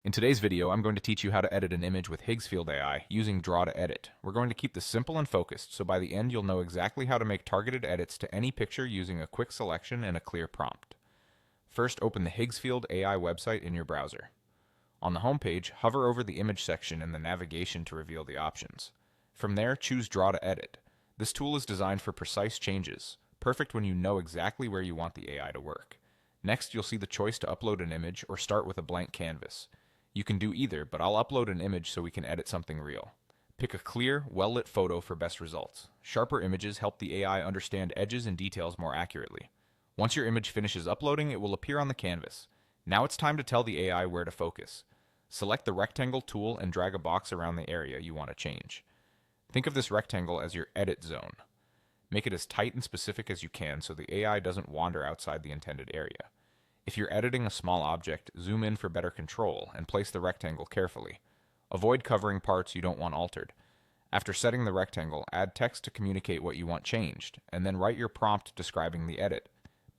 In today's video, I'm going to teach you how to edit an image with Higgsfield AI using Draw to Edit. We're going to keep this simple and focused, so by the end you'll know exactly how to make targeted edits to any picture using a quick selection and a clear prompt. First, open the Higgsfield AI website in your browser. On the home page, hover over the image section in the navigation to reveal the options. From there, choose Draw to Edit. This tool is designed for precise changes, perfect when you know exactly where you want the AI to work. Next, you'll see the choice to upload an image or start with a blank canvas. You can do either, but I'll upload an image so we can edit something real. Pick a clear, well-lit photo for best results. Sharper images help the AI understand edges and details more accurately. Once your image finishes uploading, it will appear on the canvas. Now it's time to tell the AI where to focus. Select the rectangle tool and drag a box around the area you want to change. Think of this rectangle as your edit zone. Make it as tight and specific as you can so the AI doesn't wander outside the intended area. If you're editing a small object, zoom in for better control and place the rectangle carefully. Avoid covering parts you don't want altered. After setting the rectangle, add text to communicate what you want changed, and then write your prompt describing the edit.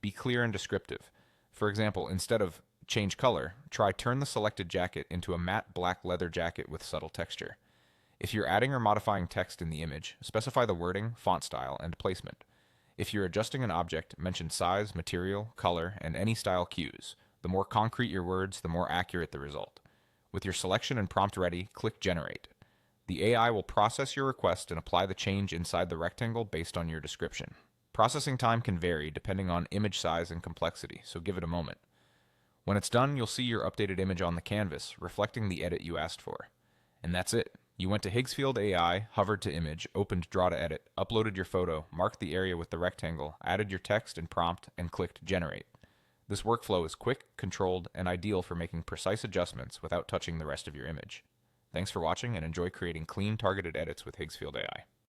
Be clear and descriptive. For example, instead of change color, try turn the selected jacket into a matte black leather jacket with subtle texture. If you're adding or modifying text in the image, specify the wording, font style, and placement. If you're adjusting an object, mention size, material, color, and any style cues. The more concrete your words, the more accurate the result. With your selection and prompt ready, click Generate. The AI will process your request and apply the change inside the rectangle based on your description. Processing time can vary depending on image size and complexity, so give it a moment. When it's done, you'll see your updated image on the canvas, reflecting the edit you asked for. And that's it. You went to Higgsfield AI, hovered to image, opened Draw to Edit, uploaded your photo, marked the area with the rectangle, added your text and prompt, and clicked Generate. This workflow is quick, controlled, and ideal for making precise adjustments without touching the rest of your image. Thanks for watching and enjoy creating clean, targeted edits with Higgsfield AI.